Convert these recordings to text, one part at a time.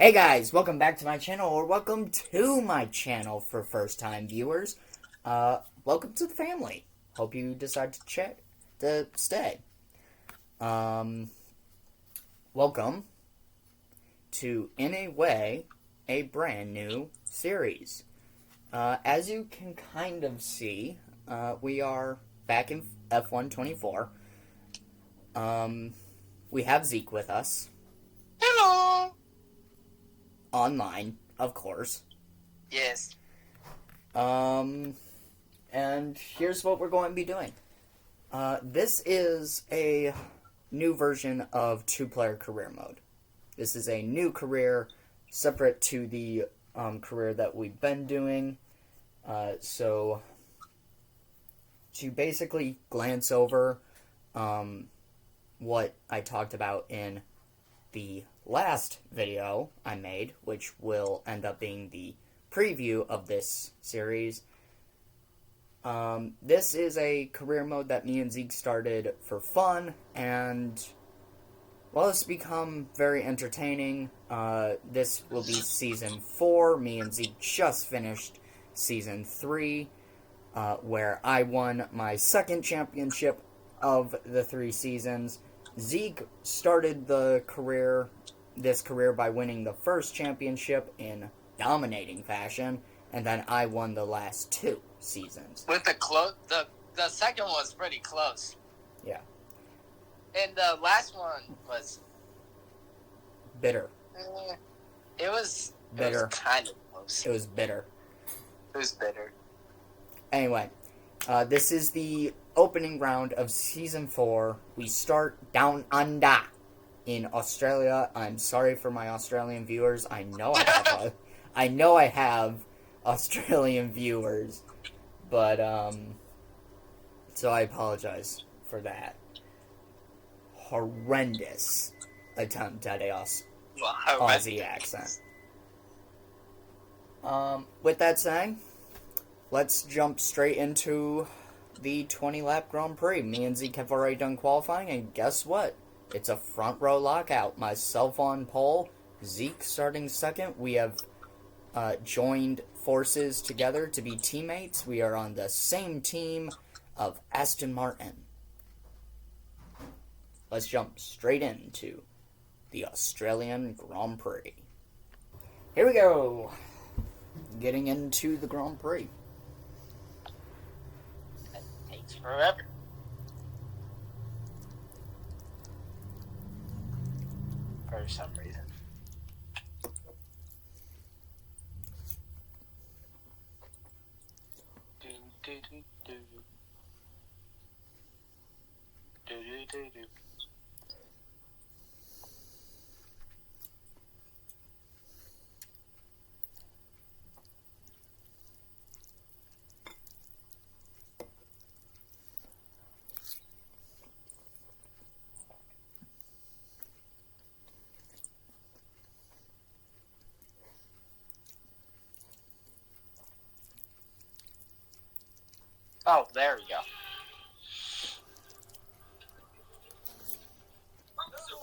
Hey guys, welcome back to my channel, or welcome to my channel for first-time viewers. Welcome to the family. Hope you decide to stay. Welcome to, in a way, a brand new series. As you can kind of see, we are back in F124. We have Zeke with us. Hello. Online, of course. Yes. And here's what we're going to be doing. This is a new version of two-player career mode. This is a new career separate to the career that we've been doing. So to basically glance over what I talked about in the last video I made, which will end up being the preview of this series. This is a career mode that me and Zeke started for fun, and well, it's become very entertaining. This will be Season 4. Me and Zeke just finished Season 3, where I won my second championship of the 3 seasons. Zeke started this career by winning the first championship in dominating fashion, and then I won the last 2 seasons. With the second one was pretty close. Yeah. And the last one was bitter. It was bitter. It was kind of close. It was bitter. It was bitter. Anyway, this is the opening round of Season 4. We start down under in Australia. I'm sorry for my Australian viewers. I know I have Australian viewers, but so I apologize for that horrendous attempt at a Aussie accent. With that saying, let's jump straight into the 20-lap Grand Prix. Me and Zeke have already done qualifying, and guess what? It's a front row lockout. Myself on pole, Zeke starting second. We have joined forces together to be teammates. We are on the same team of Aston Martin. Let's jump straight into the Australian Grand Prix. Here we go. Getting into the Grand Prix. Takes forever. For some reason. Do do do do. Do do do do. Oh, there we go.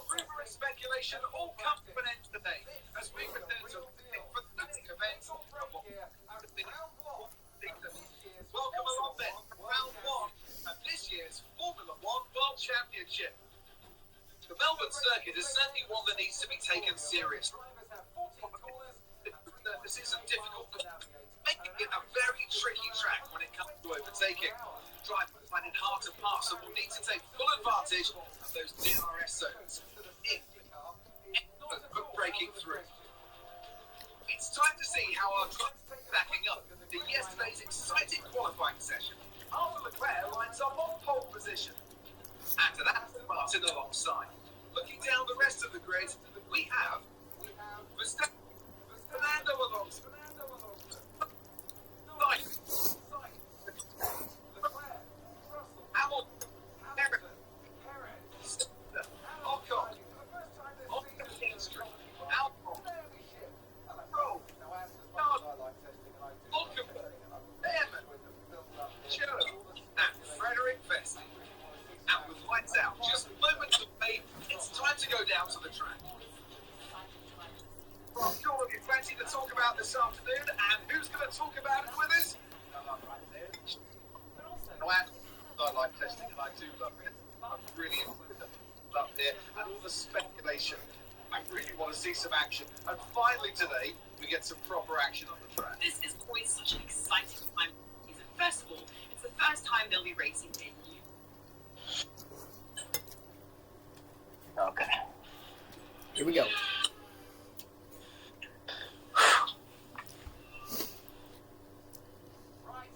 Rumor and speculation all come to an end today as we return to for the next event of what welcome along then from round 1 of this year's Formula 1 World Championship. The Melbourne circuit is certainly one that needs to be taken seriously. This is a difficult, making it a very tricky track when it comes to overtaking. Drivers find it hard to pass and will need to take full advantage of those DRS zones if breaking through. It's time to see how our drivers are backing up to yesterday's exciting qualifying session. Arthur Leclerc lines up on pole position. After that, Martin alongside. Looking down the rest of the grid, we have Verstappen, Fernando Alonso, Hamilton, Perez, Ocon, Piastri, Albon, Stroll, Hulkenberg, Behrman, Joe, and Frederick Vesti. And with lights out, just moments away this afternoon, and who's going to talk about it with us? I like testing, and I do love it. I'm really love it, and all the speculation. I really want to see some action, and finally today we get some proper action on the track. This is always such an exciting time. First of all, it's the first time they'll be racing in you. Okay. Here we go.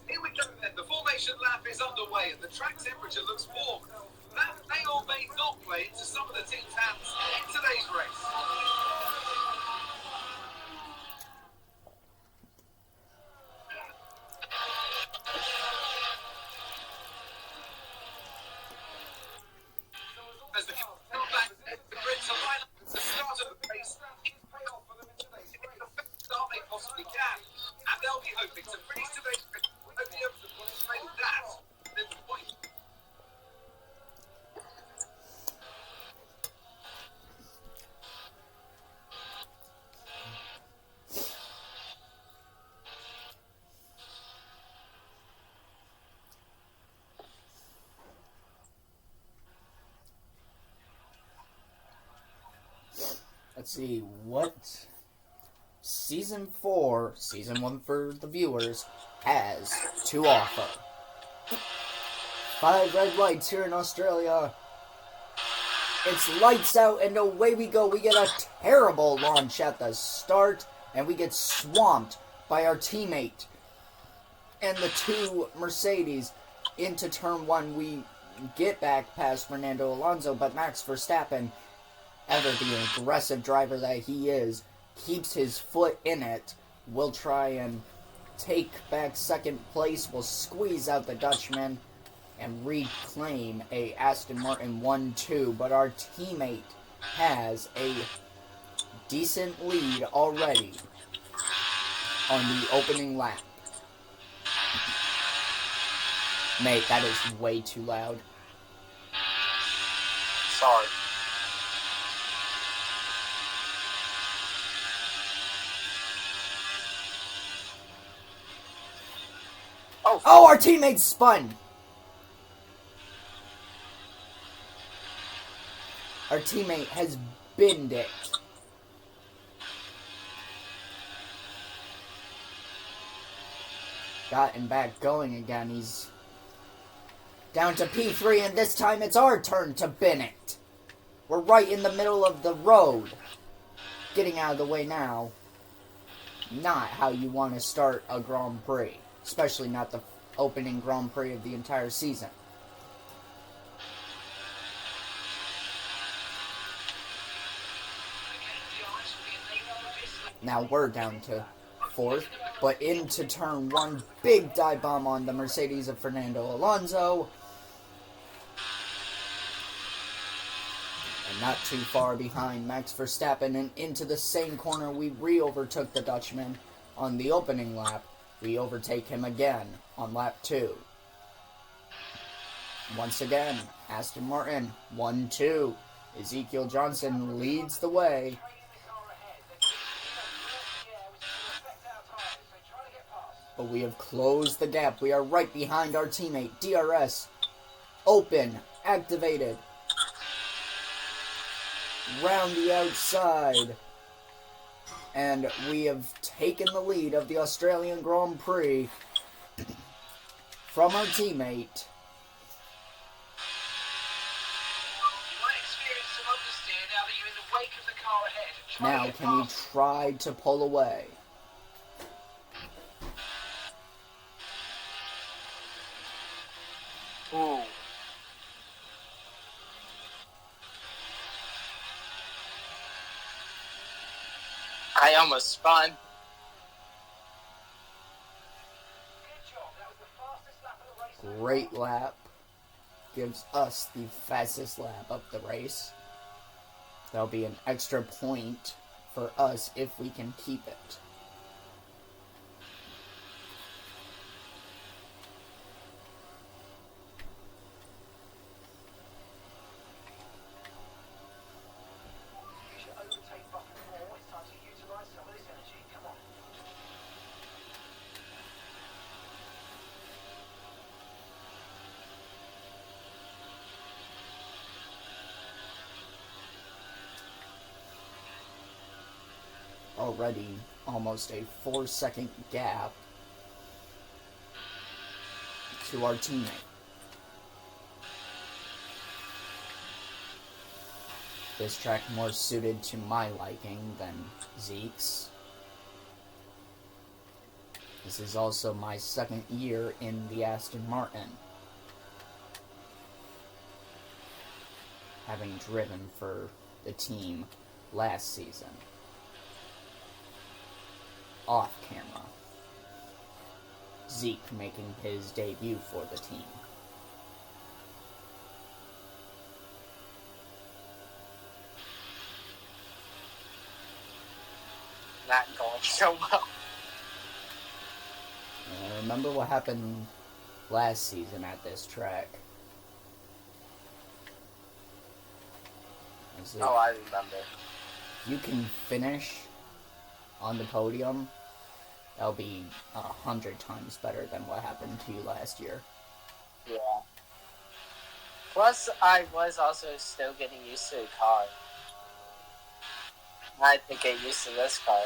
Here we go then. The formation lap is underway and the track temperature looks warm. That may or may not play into some of the team's hands in today's race. As the come back, the grid to line up at the start of the race, it will pay off for them in today's race. The best start they possibly can, and they'll be hoping to finish today's race with only able to demonstrate that. Then the point. Let's see what Season 4, Season 1 for the viewers, has to offer. 5 red lights here in Australia. It's lights out and away we go. We get a terrible launch at the start and we get swamped by our teammate and the 2 Mercedes. Into turn 1 we get back past Fernando Alonso, but Max Verstappen, ever the aggressive driver that he is, keeps his foot in it. Will try and take back second place. Will squeeze out the Dutchman and reclaim a Aston Martin 1-2. But our teammate has a decent lead already on the opening lap. Mate, that is way too loud. Sorry. Oh, our teammate spun! Our teammate has binned it. Gotten back going again. He's down to P3, and this time it's our turn to bin it. We're right in the middle of the road. Getting out of the way now. Not how you want to start a Grand Prix. Especially not the opening Grand Prix of the entire season. Now we're down to 4th, but into turn 1, big dive bomb on the Mercedes of Fernando Alonso. And not too far behind Max Verstappen, and into the same corner we re-overtook the Dutchman on the opening lap. We overtake him again on lap 2. Once again, Aston Martin 1-2. Ezekiel Johnson leads the way. But we have closed the gap. We are right behind our teammate. DRS open, activated. Round the outside. And we have taken the lead of the Australian Grand Prix from our teammate. Now, can we try to pull away? Ooh. I almost spun. Great lap. Gives us the fastest lap of the race. That'll be an extra point for us if we can keep it. already almost a 4-second gap to our teammate. This track more suited to my liking than Zeke's. This is also my second year in the Aston Martin, having driven for the team last season, off camera. Zeke making his debut for the team. Not going so well. Remember what happened last season at this track? Oh, I remember. You can finish on the podium, that'll be 100 times better than what happened to you last year. Yeah. Plus, I was also still getting used to the car. I had to get used to this car.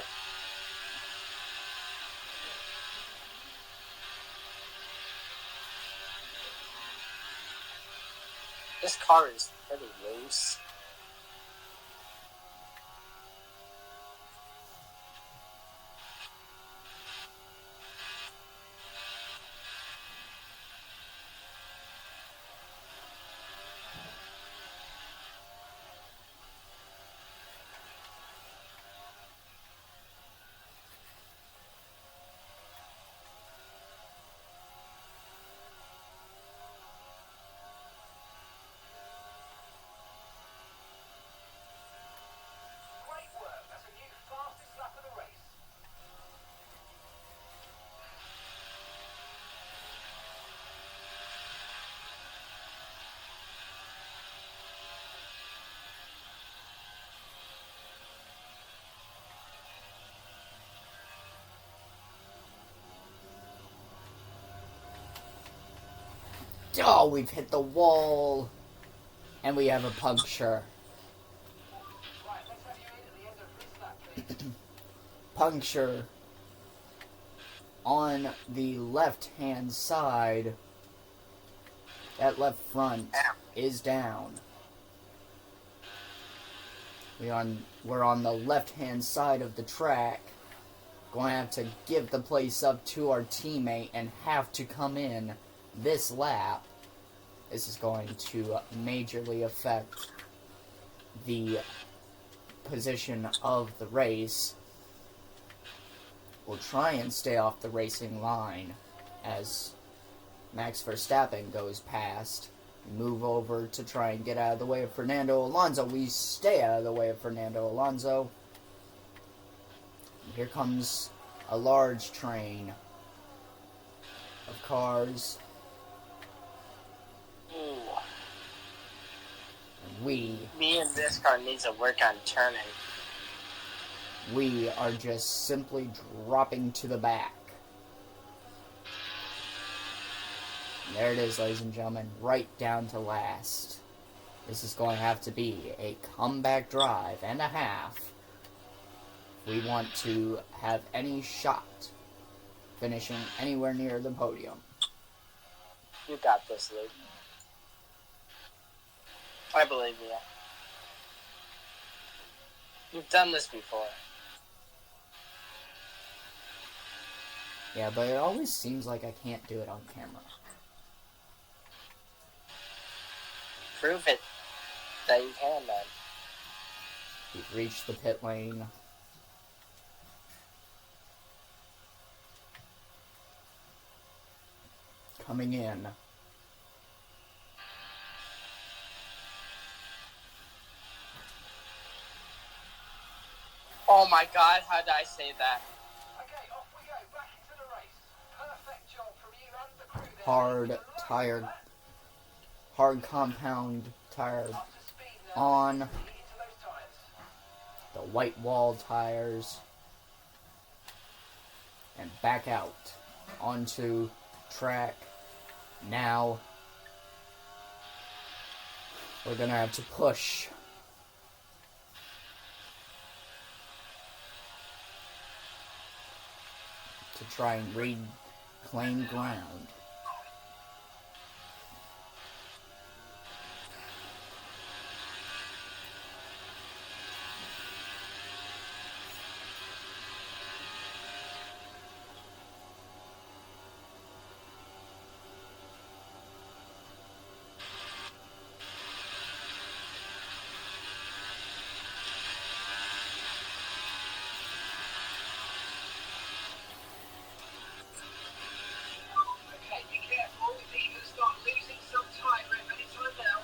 This car is pretty loose. Great work. That's a new fastest lap of the race. Oh, we've hit the wall, and we have a puncture. Right, let's have you in at the end of this lap, please. Puncture on the left-hand side. That left front is down. We're on the left-hand side of the track. Going to have to give the place up to our teammate and have to come in this lap. This is going to majorly affect the position of the race. We'll try and stay off the racing line as Max Verstappen goes past. Move over to try and get out of the way of Fernando Alonso. We stay out of the way of Fernando Alonso. Here comes a large train of cars. Ooh. We Me and this car needs to work on turning. are just simply dropping to the back. There it is, ladies and gentlemen, right down to last. This is going to have to be a comeback drive and a half. We want to have any shot finishing anywhere near the podium. You got this, Luke. I believe you. You've done this before. Yeah, but it always seems like I can't do it on camera. Prove it that you can, then. We've reached the pit lane. Coming in. Oh my god, how did I say that? Okay, off we go. Back into the race. Perfect job from you and the crew there. Hard tire, hard compound tire Up to speed now. on. Into those tyres. The white wall tires. And back out onto track. Now we're gonna have to push to try and reclaim ground. Okay, be careful. You can start losing some time anytime now.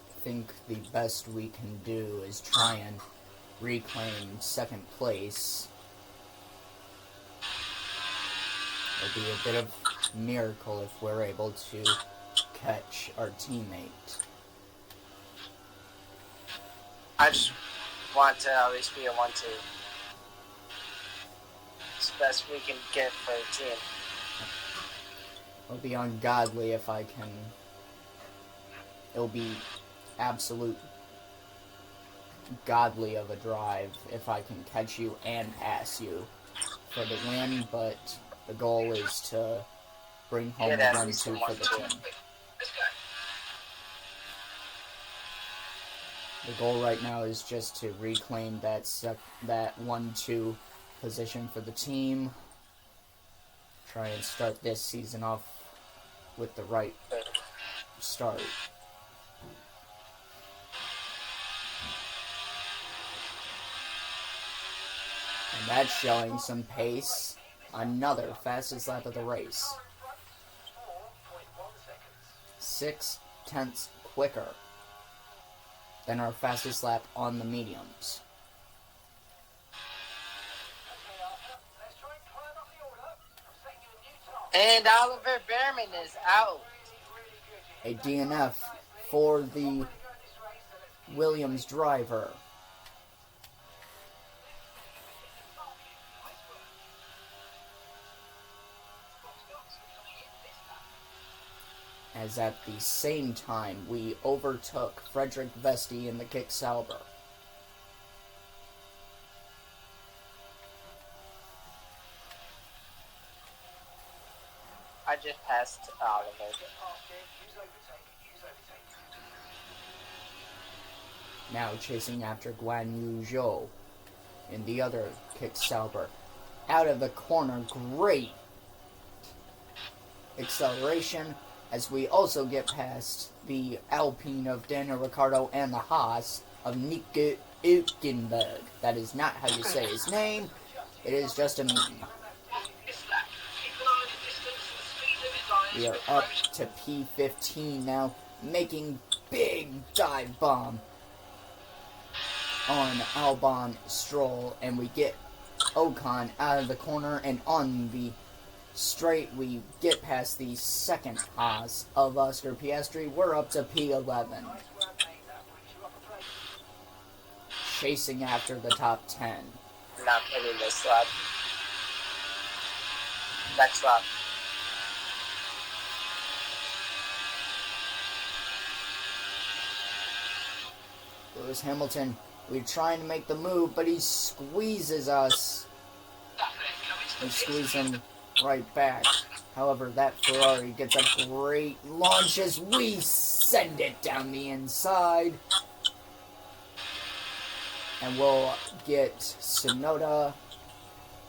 I think the best we can do is try and reclaim second place. It'll be a bit of a miracle if we're able to catch our teammate. I just want to at least be a 1-2. It's the best we can get for the team. It'll be ungodly if I can... It'll be absolute godly of a drive if I can catch you and pass you for the win, but the goal is to bring home Yeah, the at 1-2 least for the a 1-2. team. Let's go. The goal right now is just to reclaim that 1-2 position for the team. Try and start this season off with the right start. And that's showing some pace. Another fastest lap of the race. 0.6 quicker than our fastest lap on the mediums. And Oliver Behrman is out. A DNF for the Williams driver. As at the same time, we overtook Frederick Vesti in the Kick Sauber. I just passed Oliver. Now chasing after Guan Yu Zhou in the other Kick Sauber. Out of the corner, great acceleration, as we also get past the Alpine of Daniel Ricciardo and the Haas of Nico Hülkenberg. That is not how you say his name. It is just a meme. We are up to P15 now, making big dive bomb on Albon Stroll, and we get Ocon out of the corner, and on the straight we get past the second Haas of Oscar Piastri. We're up to P11. Chasing after the top 10. Not hitting this lap. Next lap. Lewis Hamilton, we're trying to make the move, but he squeezes us. We squeeze him right back. However, that Ferrari gets a great launch as we send it down the inside. And we'll get Tsunoda,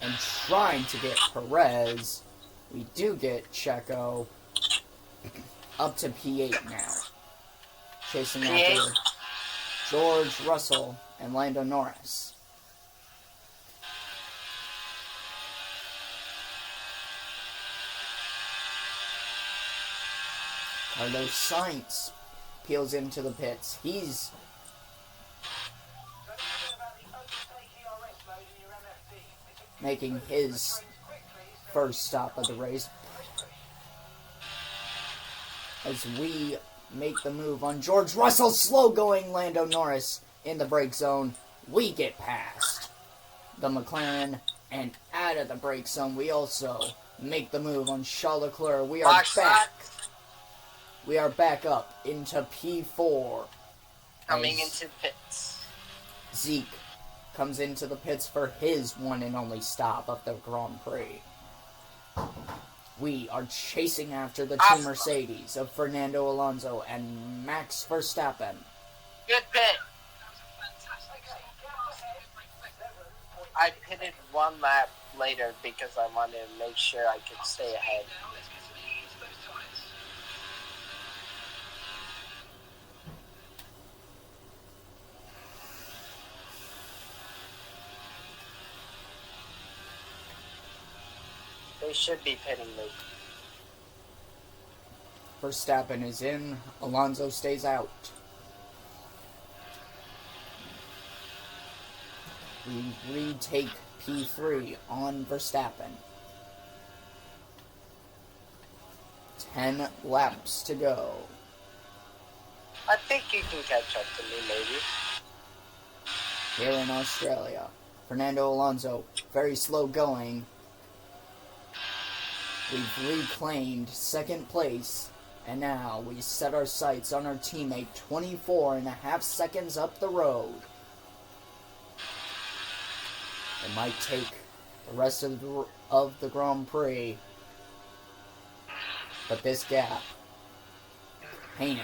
and trying to get Perez. We do get Checo up to P8 now. Chasing P8? after George Russell and Lando Norris. Carlos Sainz peels into the pits. He's making his first stop of the race. As we make the move on George Russell, slow-going Lando Norris in the brake zone. We get past the McLaren, and out of the brake zone, we also make the move on Charles Leclerc. We are back. We are back up into P4. Coming into pits. Zeke comes into the pits for his one and only stop of the Grand Prix. We are chasing after the two Mercedes of Fernando Alonso and Max Verstappen. Good pit. I pitted one lap later because I wanted to make sure I could stay ahead. They should be pitting me. Verstappen is in, Alonso stays out. We retake P3 on Verstappen. 10 laps to go. I think you can catch up to me, maybe. Here in Australia, Fernando Alonso, very slow going. We've reclaimed second place, and now we set our sights on our teammate 24.5 seconds up the road. It might take the rest of the Grand Prix, but this gap can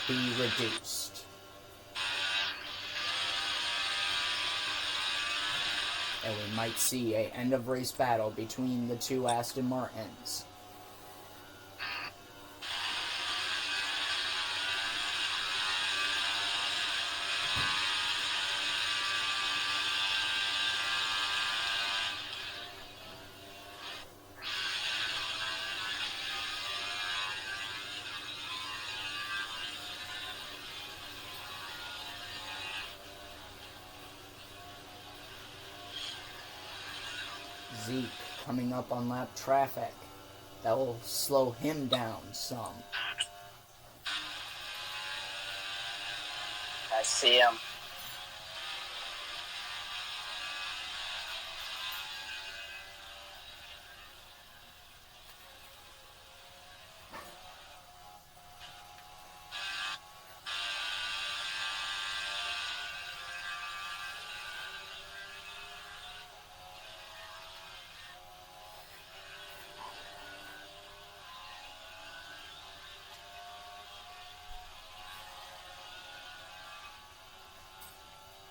be reduced. And we might see an end-of-race battle between the two Aston Martins. Zeke coming up on lap traffic. That will slow him down some. I see him.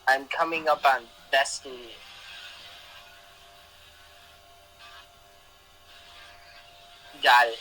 I'm coming up on Destiny. Got it.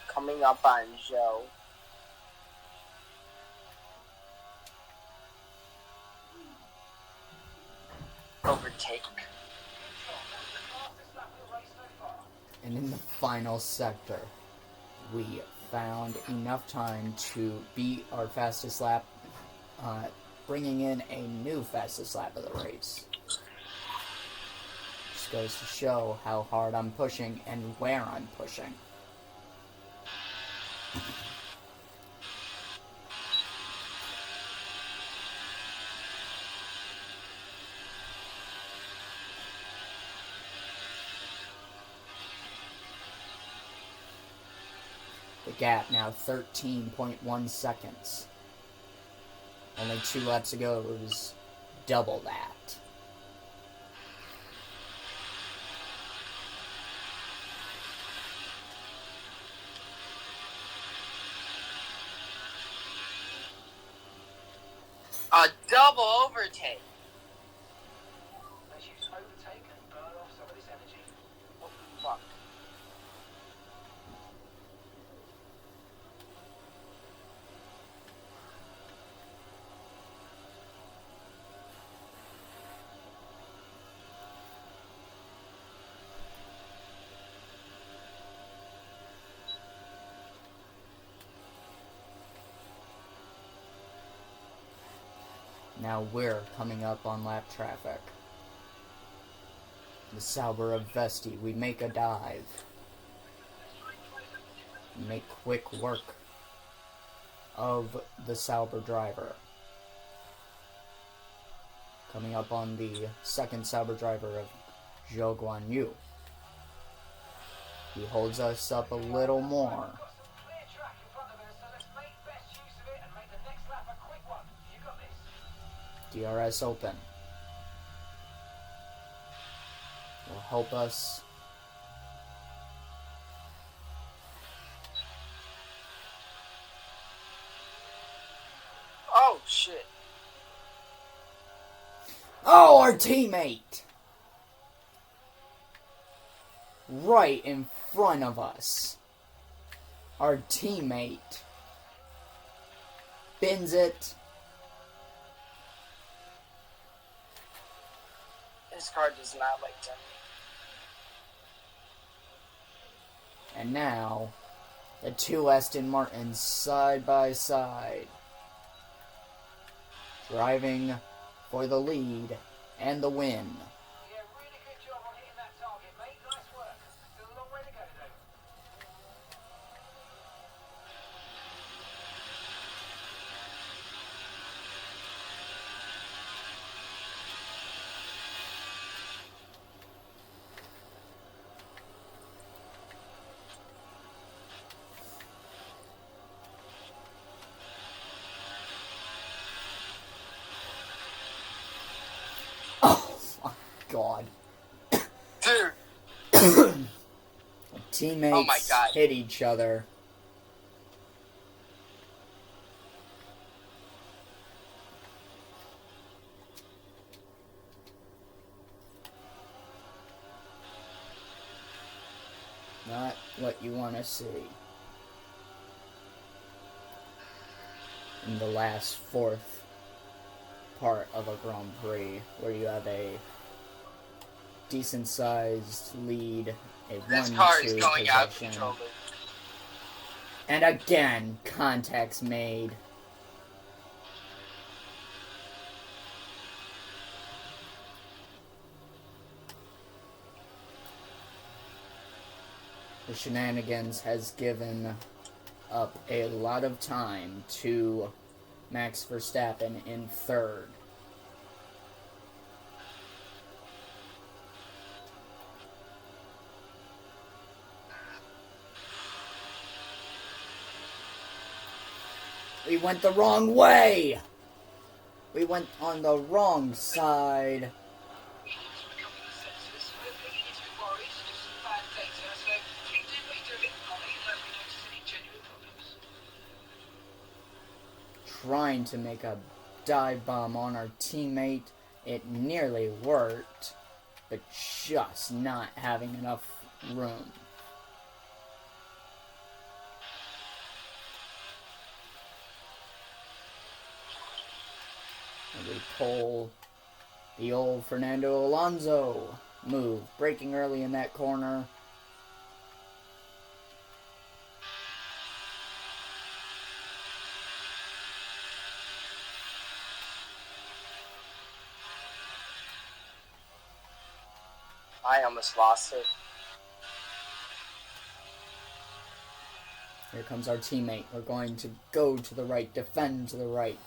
Coming up on Joe. Overtake. And in the final sector, we found enough time to beat our fastest lap, bringing in a new fastest lap of the race. Just goes to show how hard I'm pushing and where I'm pushing. The gap now 13.1 seconds. Only 2 laps ago it was double that. A double overtake. Let's use overtake and burn off some of this energy. What the fuck? Now we're coming up on lap traffic. The Sauber of Vesti. We make a dive. Make quick work of the Sauber driver. Coming up on the second Sauber driver of Zhou Guan Yu. He holds us up a little more. DRS open. Will help us. Oh, shit. Oh, our teammate! Right in front of us. Our teammate bends it. His car does not like them. And now, the two Aston Martins side by side. Driving for the lead and the win. Yeah, really good job on hitting that target, mate. Nice work. Still a long way to go, though. Oh my god. Dude, Teammates Oh my God. hit each other. Not what you want to see. In the last fourth part of a Grand Prix, where you have a decent sized lead, a this 1-2 car is going out of possession. control. And again, contacts made. The shenanigans has given up a lot of time to Max Verstappen in third. We went the wrong way! We went on the wrong side. Trying to make a dive bomb on our teammate. It nearly worked, but just not having enough room. And we pull the old Fernando Alonso move, braking early in that corner. I almost lost it. Here comes our teammate. We're going to go to the right, defend to the right.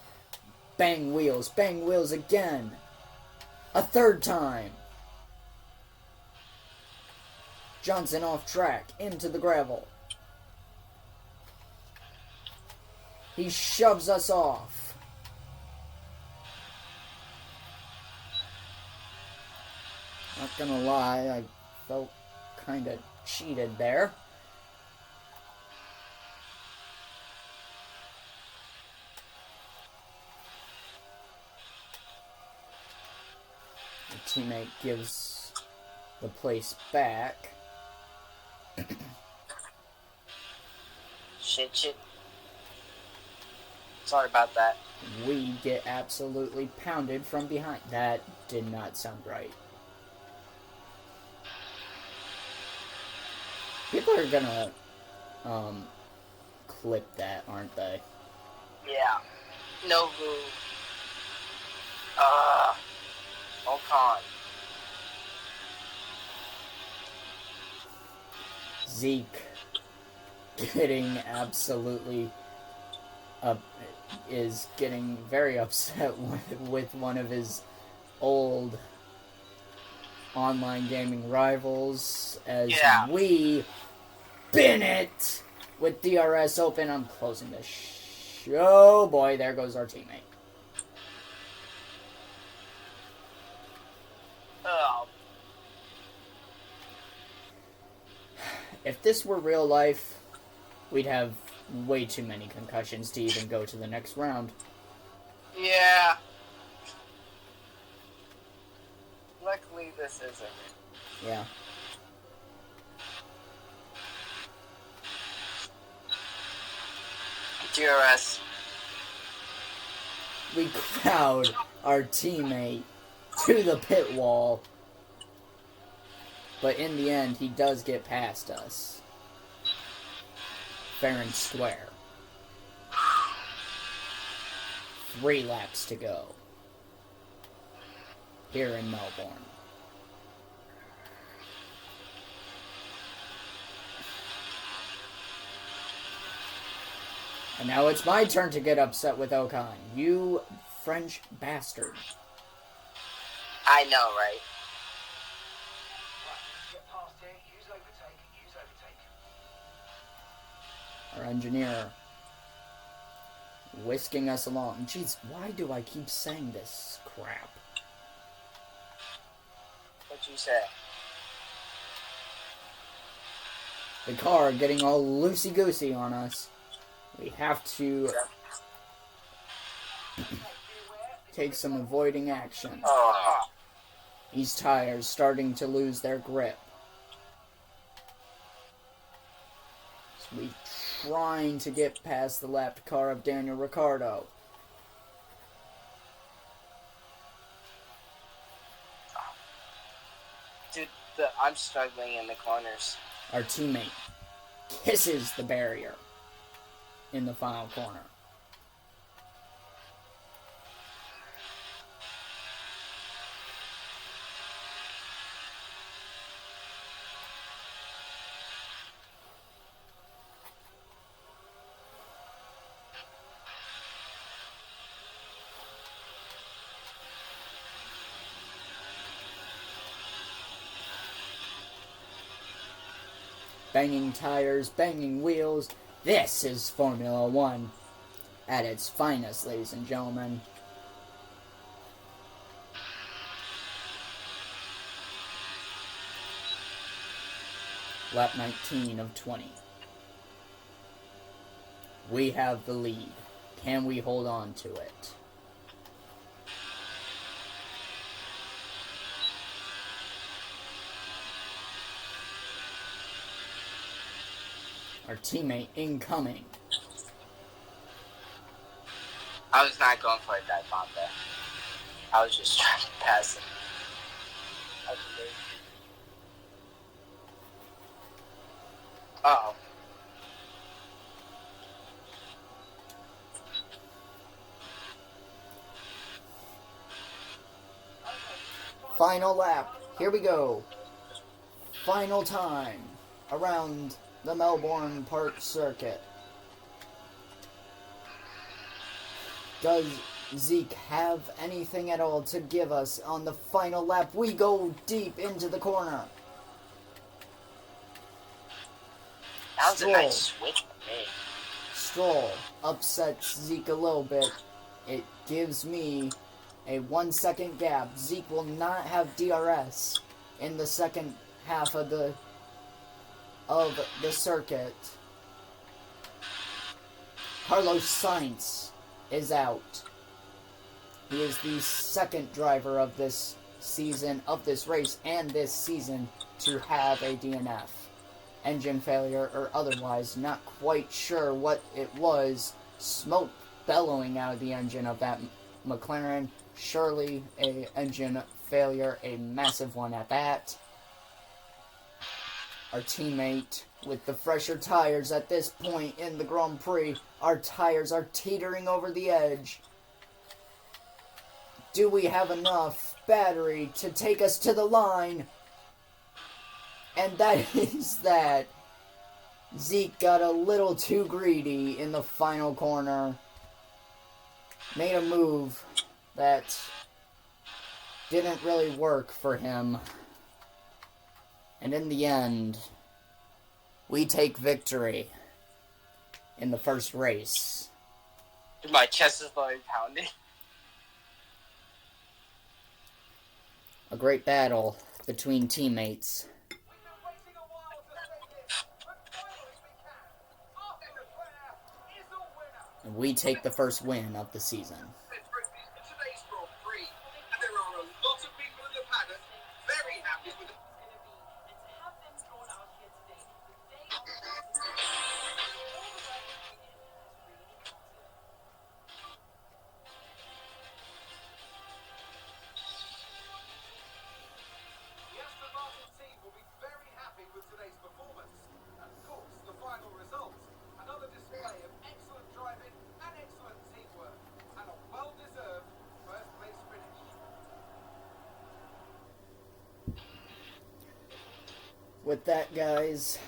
Bang wheels again. A third time. Johnson off track, into the gravel. He shoves us off. Not gonna lie, I felt kinda cheated there. The teammate gives the place back. Shit. Sorry about that. We get absolutely pounded from behind. That did not sound right. People are gonna, clip that, aren't they? Yeah. No rule. Ocon. Zeke getting absolutely is getting very upset with one of his old online gaming rivals as we bin it with DRS open. I'm closing this show. Boy, there goes our teammate. Oh. If this were real life, we'd have way too many concussions to even go to the next round. Yeah. Luckily, this isn't. Yeah. DRS. We crowd our teammate to the pit wall. But in the end, he does get past us. Fair and square. 3 laps to go. Here in Melbourne. And now it's my turn to get upset with Ocon. You French bastard. I know, right? Get past here. Use overtake. Use overtake. Our engineer whisking us along. Jeez, why do I keep saying this crap? What'd you say? The car getting all loosey-goosey on us. We have to take some avoiding action. Oh. These tires starting to lose their grip. So we trying to get past the lapped car of Daniel Ricciardo. Dude, I'm struggling in the corners. Our teammate kisses the barrier in the final corner. Banging tires, banging wheels. This is Formula One at its finest, ladies and gentlemen. Lap 19 of 20. We have the lead. Can we hold on to it? Our teammate incoming. I was not going for a dive bomb there. I was just trying to pass it. Uh-oh. Final lap. Here we go. Final time around the Melbourne Park Circuit. Does Zeke have anything at all to give us on the final lap? We go deep into the corner. That was a nice switch for me. Stroll upsets Zeke a little bit. It gives me a 1 second gap. Zeke will not have DRS in the second half of the circuit. Carlos Sainz is out. He is the second driver of this season, of this race, and this season to have a DNF. Engine failure or otherwise, not quite sure what it was. Smoke bellowing out of the engine of that McLaren. Surely a engine failure, a massive one at that. Our teammate with the fresher tires at this point in the Grand Prix. Our tires are teetering over the edge. do we have enough battery to take us to the line? And that is that. Zeke got a little too greedy in the final corner. Made a move that didn't really work for him. And in the end, we take victory in the first race. My chest is literally pounding. A great battle between teammates. And we take the first win of the season. Today's Grand Prix, and there are a lot of people in the paddock very happy with it. The Aston Martin team will be very happy with today's performance. And of course, the final result. Another display of excellent driving and excellent teamwork. And a well-deserved first place finish. With that, guys,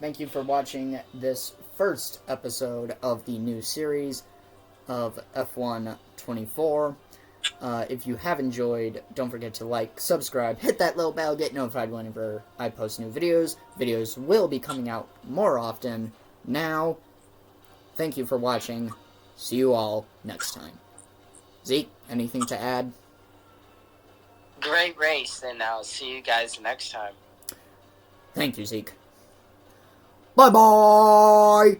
thank you for watching this first episode of the new series of F1 24. If you have enjoyed, don't forget to like, subscribe, hit that little bell, get notified whenever I post new videos. Videos will be coming out more often now. Thank you for watching. See you all next time. Zeke, anything to add? Great race, and I'll see you guys next time. Thank you, Zeke. Bye-bye!